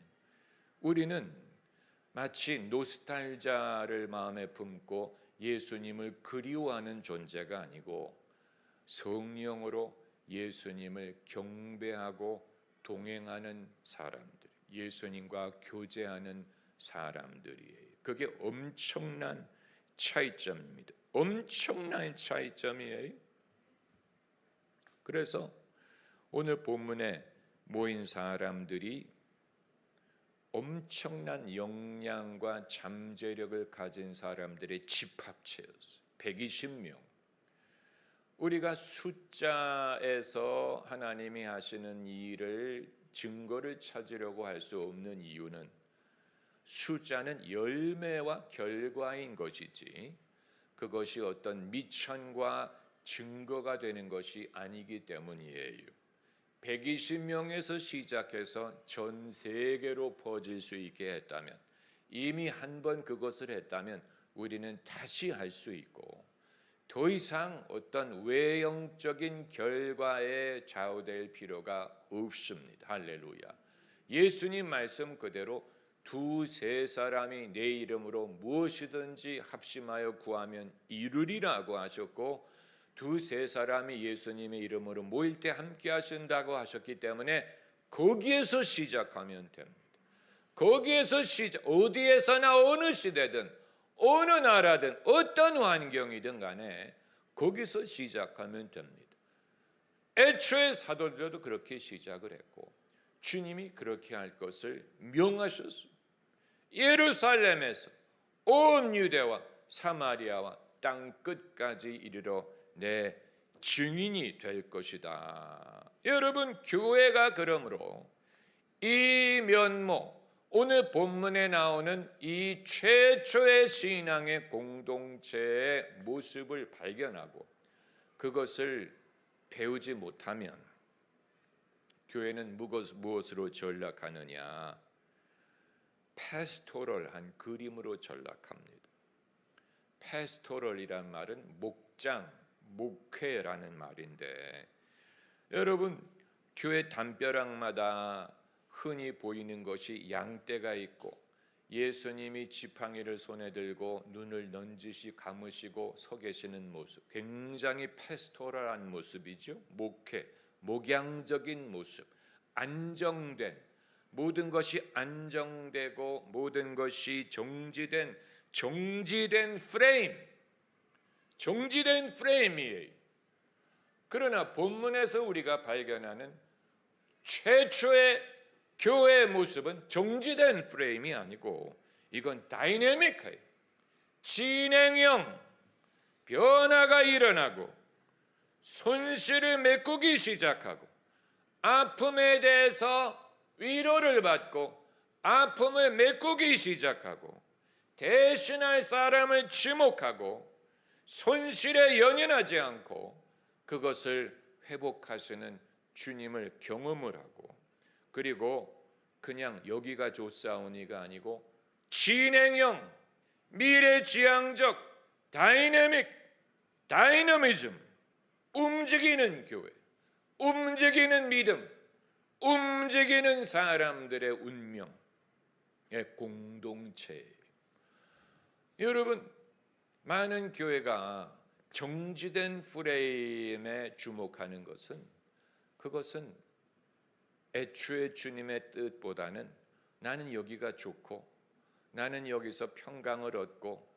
우리는 마치 노스탈자를 마음에 품고 예수님을 그리워하는 존재가 아니고 성령으로 예수님을 경배하고 동행하는 사람들, 예수님과 교제하는 사람들이에요. 그게 엄청난 차이점입니다. 엄청난 차이점이에요. 그래서 오늘 본문에 모인 사람들이 엄청난 역량과 잠재력을 가진 사람들의 집합체였어요. 120명. 우리가 숫자에서 하나님이 하시는 일을 증거를 찾으려고 할 수 없는 이유는 숫자는 열매와 결과인 것이지 그것이 어떤 미천과 증거가 되는 것이 아니기 때문이에요. 120명에서 시작해서 전 세계로 퍼질 수 있게 했다면, 이미 한 번 그것을 했다면 우리는 다시 할 수 있고 더 이상 어떤 외형적인 결과에 좌우될 필요가 없습니다. 할렐루야. 예수님 말씀 그대로 두세 사람이 내 이름으로 무엇이든지 합심하여 구하면 이루리라고 하셨고 두세 사람이 예수님의 이름으로 모일 때 함께 하신다고 하셨기 때문에 거기에서 시작하면 됩니다. 거기에서 어디에서나 어느 시대든 어느 나라든 어떤 환경이든 간에 거기서 시작하면 됩니다. 애초에 사도들도 그렇게 시작을 했고 주님이 그렇게 할 것을 명하셨습니다. 예루살렘에서 온 유대와 사마리아와 땅 끝까지 이르러 내 증인이 될 것이다. 여러분, 교회가 그러므로 이 면모, 오늘 본문에 나오는 이 최초의 신앙의 공동체의 모습을 발견하고 그것을 배우지 못하면 교회는 무엇으로 전락하느냐? 패스토럴한 그림으로 전락합니다. 패스토럴이란 말은 목장, 목회라는 말인데, 여러분 교회 담벼락마다 흔히 보이는 것이 양떼가 있고 예수님이 지팡이를 손에 들고 눈을 넌지시 감으시고 서 계시는 모습, 굉장히 패스토럴한 모습이죠. 목회, 목양적인 모습, 안정된, 모든 것이 안정되고 모든 것이 정지된 프레임이에요. 그러나 본문에서 우리가 발견하는 최초의 교회의 모습은 정지된 프레임이 아니고 이건 다이내믹해요. 진행형 변화가 일어나고 손실을 메꾸기 시작하고 아픔에 대해서 위로를 받고 아픔을 메꾸기 시작하고 대신할 사람을 지목하고 손실에 연연하지 않고 그것을 회복하시는 주님을 경험을 하고, 그리고 그냥 여기가 좋사오니가 아니고 진행형, 미래지향적, 다이너미즘, 움직이는 교회, 움직이는 믿음, 움직이는 사람들의 운명의 공동체예요. 여러분, 많은 교회가 정지된 프레임에 주목하는 것은, 그것은 애초에 주님의 뜻보다는 나는 여기가 좋고 나는 여기서 평강을 얻고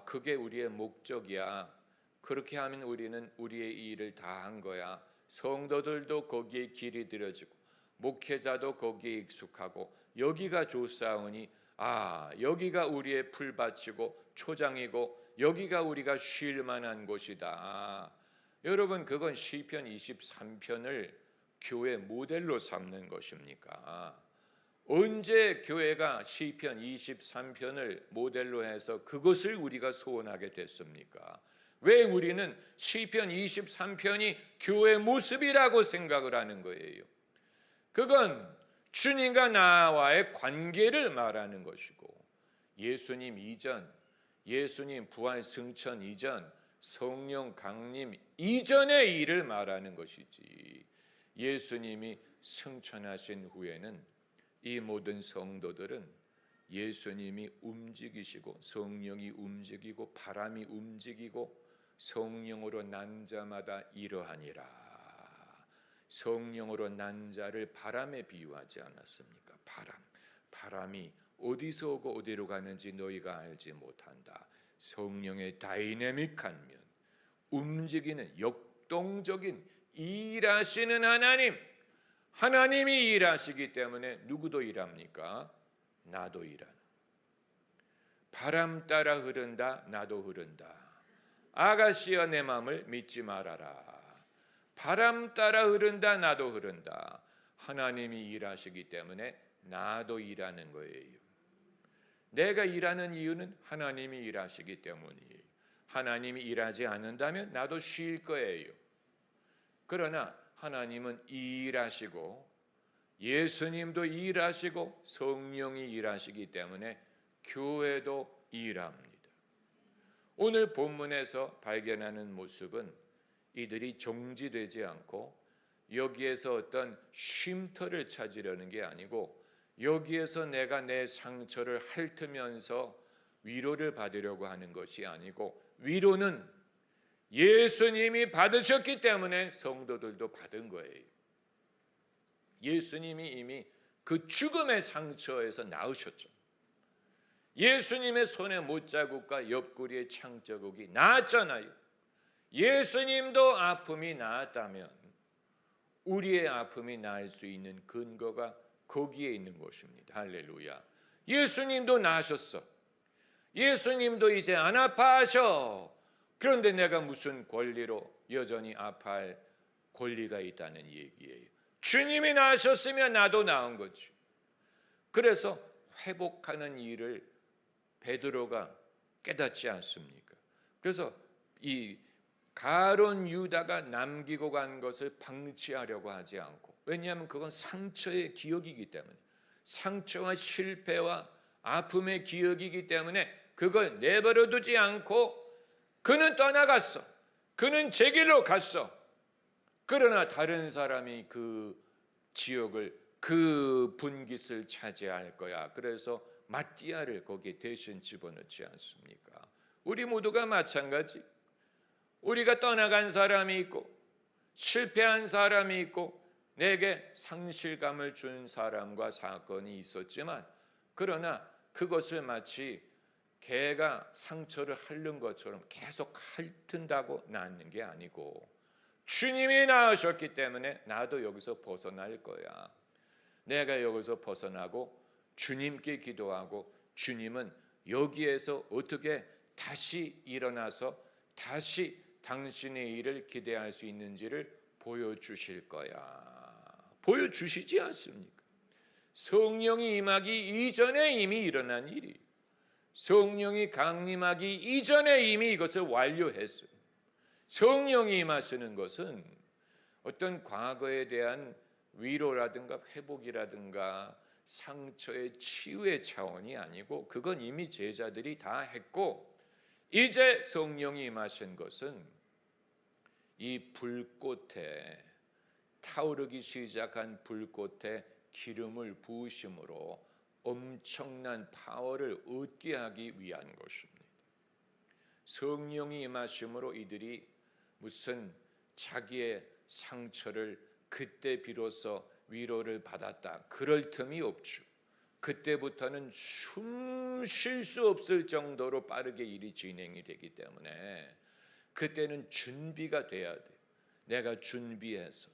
그게 우리의 목적이야, 그렇게 하면 우리는 우리의 일을 다 한 거야, 성도들도 거기에 길이 들여지고 목회자도 거기에 익숙하고 여기가 좋사오니 여기가 우리의 풀밭이고 초장이고 여기가 우리가 쉴 만한 곳이다. 여러분, 그건 시편 23편을 교회 모델로 삼는 것입니까? 언제 교회가 시편 23편을 모델로 해서 그것을 우리가 소원하게 됐습니까? 왜 우리는 시편 23편이 교회 모습이라고 생각을 하는 거예요? 그건 주님과 나와의 관계를 말하는 것이고, 예수님 이전, 예수님 부활 승천 이전, 성령 강림 이전의 일을 말하는 것이지, 예수님이 승천하신 후에는 이 모든 성도들은 예수님이 움직이시고 성령이 움직이고 바람이 움직이고 성령으로 난 자마다 이러하니라. 성령으로 난 자를 바람에 비유하지 않았습니까? 바람이 어디서 오고 어디로 가는지 너희가 알지 못한다. 성령의 다이내믹한 면, 움직이는 역동적인 일하시는 하나님이 일하시기 때문에 누구도 일합니까? 나도 일하는. 바람 따라 흐른다, 나도 흐른다. 아가씨여 내 마음을 믿지 말아라. 바람 따라 흐른다, 나도 흐른다. 하나님이 일하시기 때문에 나도 일하는 거예요. 내가 일하는 이유는 하나님이 일하시기 때문이에요. 하나님이 일하지 않는다면 나도 쉴 거예요. 그러나 하나님은 일하시고 예수님도 일하시고 성령이 일하시기 때문에 교회도 일합니다. 오늘 본문에서 발견하는 모습은 이들이 정지되지 않고 여기에서 어떤 쉼터를 찾으려는 게 아니고 여기에서 내가 내 상처를 핥으면서 위로를 받으려고 하는 것이 아니고, 위로는 예수님이 받으셨기 때문에 성도들도 받은 거예요. 예수님이 이미 그 죽음의 상처에서 나으셨죠. 예수님의 손에 못자국과 옆구리의 창자국이 나았잖아요. 예수님도 아픔이 나았다면 우리의 아픔이 나을 수 있는 근거가 거기에 있는 것입니다. 할렐루야. 예수님도 나으셨어. 예수님도 이제 안 아파하셔. 그런데 내가 무슨 권리로 여전히 아파할 권리가 있다는 얘기예요. 주님이 나으셨으면 나도 나은 거지. 그래서 회복하는 일을 베드로가 깨닫지 않습니까? 그래서 이 가론 유다가 남기고 간 것을 방치하려고 하지 않고, 왜냐하면 그건 상처의 기억이기 때문에, 상처와 실패와 아픔의 기억이기 때문에 그걸 내버려 두지 않고 그는 떠나갔어. 그는 제 길로 갔어. 그러나 다른 사람이 그 지역을, 그 분깃을 차지할 거야. 그래서 마띠아를 거기에 대신 집어넣지 않습니까? 우리 모두가 마찬가지. 우리가 떠나간 사람이 있고 실패한 사람이 있고 내게 상실감을 준 사람과 사건이 있었지만, 그러나 그것을 마치 개가 상처를 핥는 것처럼 계속 핥는다고 낫는 게 아니고, 주님이 나으셨기 때문에 나도 여기서 벗어날 거야. 내가 여기서 벗어나고 주님께 기도하고, 주님은 여기에서 어떻게 다시 일어나서 다시 당신의 일을 기대할 수 있는지를 보여주실 거야. 보여주시지 않습니까? 성령이 임하기 이전에 이미 일어난 일이, 성령이 강림하기 이전에 이미 이것을 완료했어요. 성령이 임하시는 것은 어떤 과거에 대한 위로라든가 회복이라든가 상처의 치유의 차원이 아니고, 그건 이미 제자들이 다 했고, 이제 성령이 임하신 것은 이 불꽃에, 타오르기 시작한 불꽃에 기름을 부으심으로 엄청난 파워를 얻게 하기 위한 것입니다. 성령이 임하심으로 이들이 무슨 자기의 상처를 그때 비로소 위로를 받았다, 그럴 틈이 없죠. 그때부터는 숨 쉴 수 없을 정도로 빠르게 일이 진행이 되기 때문에 그때는 준비가 돼야 돼. 내가 준비해서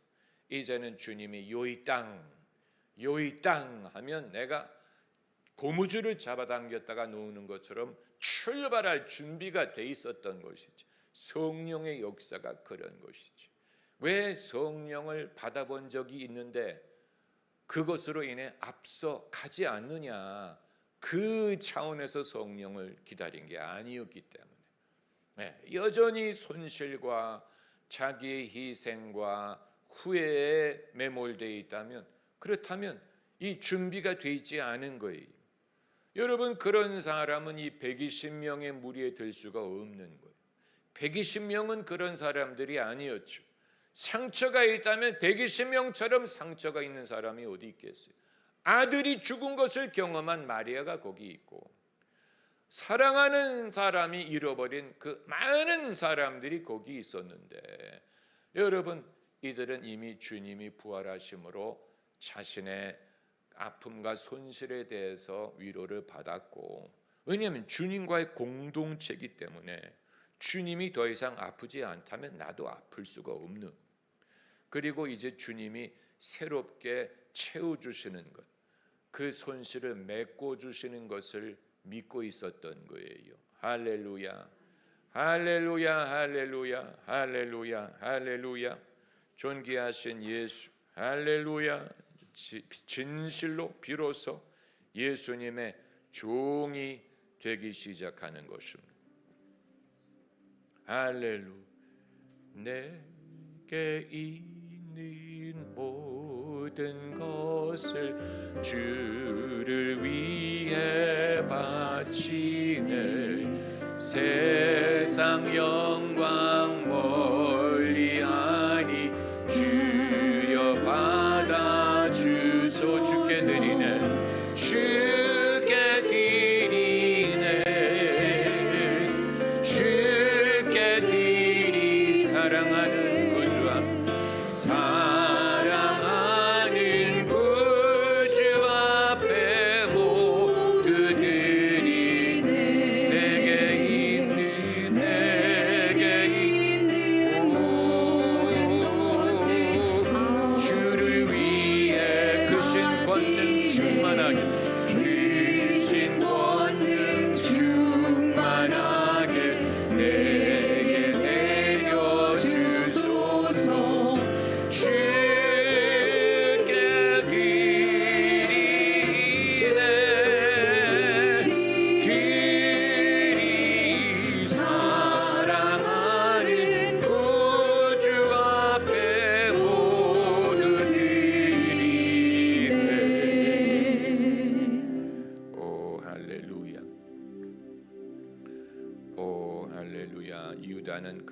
이제는 주님이 요이 땅 하면 내가 고무줄을 잡아당겼다가 놓는 것처럼 출발할 준비가 돼 있었던 것이지. 성령의 역사가 그런 것이지. 왜 성령을 받아본 적이 있는데 그것으로 인해 앞서 가지 않느냐, 그 차원에서 성령을 기다린 게 아니었기 때문에 여전히 손실과 자기의 희생과 후회에 매몰되어 있다면, 그렇다면 이 준비가 되어 있지 않은 거예요. 여러분, 그런 사람은 이 120명의 무리에 들 수가 없는 거예요. 120명은 그런 사람들이 아니었죠. 상처가 있다면 120명처럼 상처가 있는 사람이 어디 있겠어요? 아들이 죽은 것을 경험한 마리아가 거기 있고, 사랑하는 사람이 잃어버린 그 많은 사람들이 거기 있었는데, 여러분, 이들은 이미 주님이 부활하심으로 자신의 아픔과 손실에 대해서 위로를 받았고, 왜냐하면 주님과의 공동체이기 때문에 주님이 더 이상 아프지 않다면 나도 아플 수가 없는, 그리고 이제 주님이 새롭게 채워주시는 것, 그 손실을 메꿔주시는 것을 믿고 있었던 거예요. 할렐루야, 할렐루야, 할렐루야, 할렐루야, 할렐루야. 존귀하신 예수, 할렐루야. 진실로 비로소 예수님의 종이 되기 시작하는 것입니다. 할렐루야. 내게 있는 모든 것을 주를 위해 바치네. 세상 영광 멀리하니 주여 받아주소. 주께 드리네, 주께 드리네, 주께 드리. 사랑하는 구주와 사랑하는 구주 앞에 모두 드리네. 내게 있는 주를 위해 그 신 권능 충만하게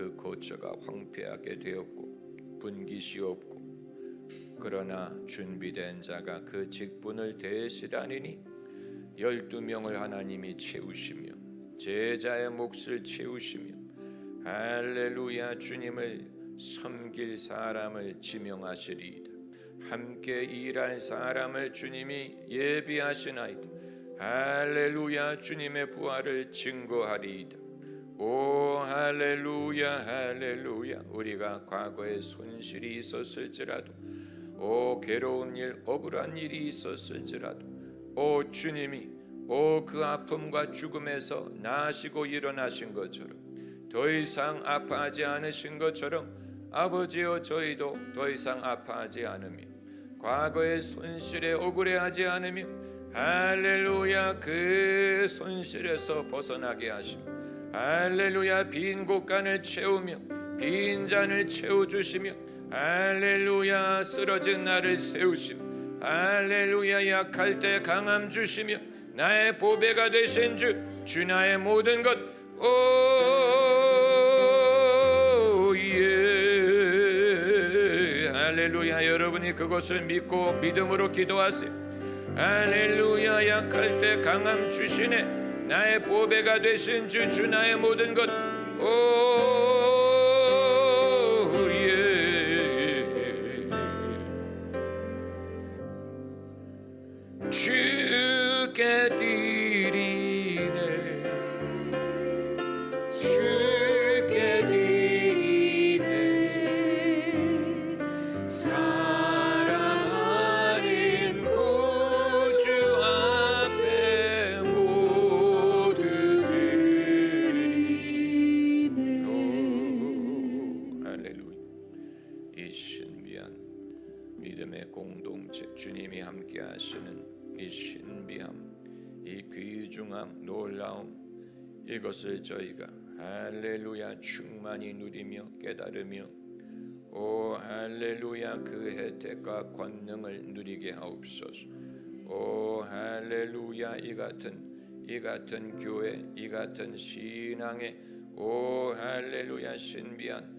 그 거처가 황폐하게 되었고 분깃이 없고 그러나 준비된 자가 그 직분을 대실하니니 12명을 하나님이 채우시며 제자의 몫을 채우시며 할렐루야 주님을 섬길 사람을 지명하시리이다. 함께 일할 사람을 주님이 예비하시나이다. 할렐루야 주님의 부활을 증거하리이다. 오 할렐루야 할렐루야. 우리가 과거에 손실이 있었을지라도 오 괴로운 일 억울한 일이 있었을지라도 오 주님이 오 그 아픔과 죽음에서 나으시고 일어나신 것처럼 더 이상 아파하지 않으신 것처럼 아버지여 저희도 더 이상 아파하지 않으며 과거의 손실에 억울해하지 않으며 할렐루야 그 손실에서 벗어나게 하시며 할렐루야 빈 곳간을 채우며 빈 잔을 채워주시며 할렐루야 쓰러진 나를 세우시며 할렐루야 약할 때 강함 주시며 나의 보배가 되신 주 나의 모든 것 오예 할렐루야. 여러분이 그것을 믿고 믿음으로 기도하세요. 할렐루야 약할 때 강함 주시네 나의 보배가 되신 주 나의 모든 것 오예 주께 드리네 주께 드리네 사랑하는 구주 앞에 모두 드리네. 오, 할렐루야. 이 신비한 믿음의 공동체 주님이 함께 하시는 이 신비함, 이 귀중함, 놀라움 이것을 저희가 할렐루야 충만히 누리며 깨달으며 오 할렐루야 그 혜택과 권능을 누리게 하옵소서. 오 할렐루야 이 같은 교회 이 같은 신앙의 오 할렐루야 신비한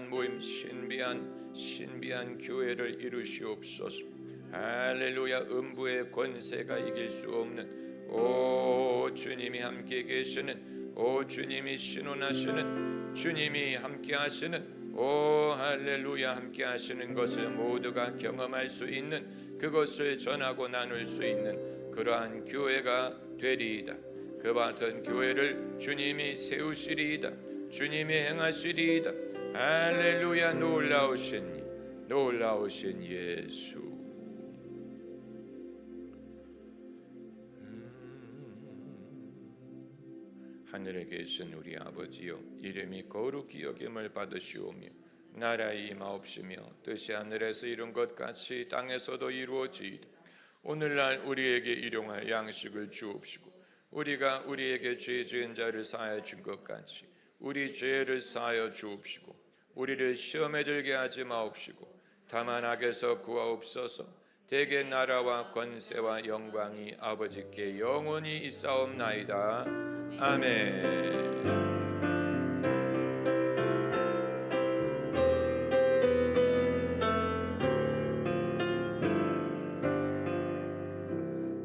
모임 신비한 교회를 이루시옵소서. 할렐루야 음부의 권세가 이길 수 없는 오 주님이 함께 계시는 오 주님이 신원하시는 주님이 함께 하시는 오 할렐루야 함께 하시는 것을 모두가 경험할 수 있는 그것을 전하고 나눌 수 있는 그러한 교회가 되리이다. 그 같은 교회를 주님이 세우시리이다. 주님이 행하시리이다. 할렐루야 놀라우신 예수. 하늘에 계신 우리 아버지여 이름이 거룩히 여김을 받으시오며 나라의 임하옵시며 뜻이 하늘에서 이룬 것 같이 땅에서도 이루어지이다. 오늘날 우리에게 일용할 양식을 주옵시고 우리가 우리에게 죄 지은 자를 사하여 준 것 같이 우리 죄를 사하여 주옵시고 우리를 시험에 들게 하지 마옵시고 다만 악에서 구하옵소서. 대개 나라와 권세와 영광이 아버지께 영원히 있사옵나이다. 아멘.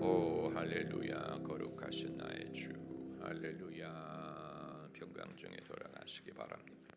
오 할렐루야 거룩하신 나의 주 할렐루야 평강 중에 돌아가시기 바랍니다.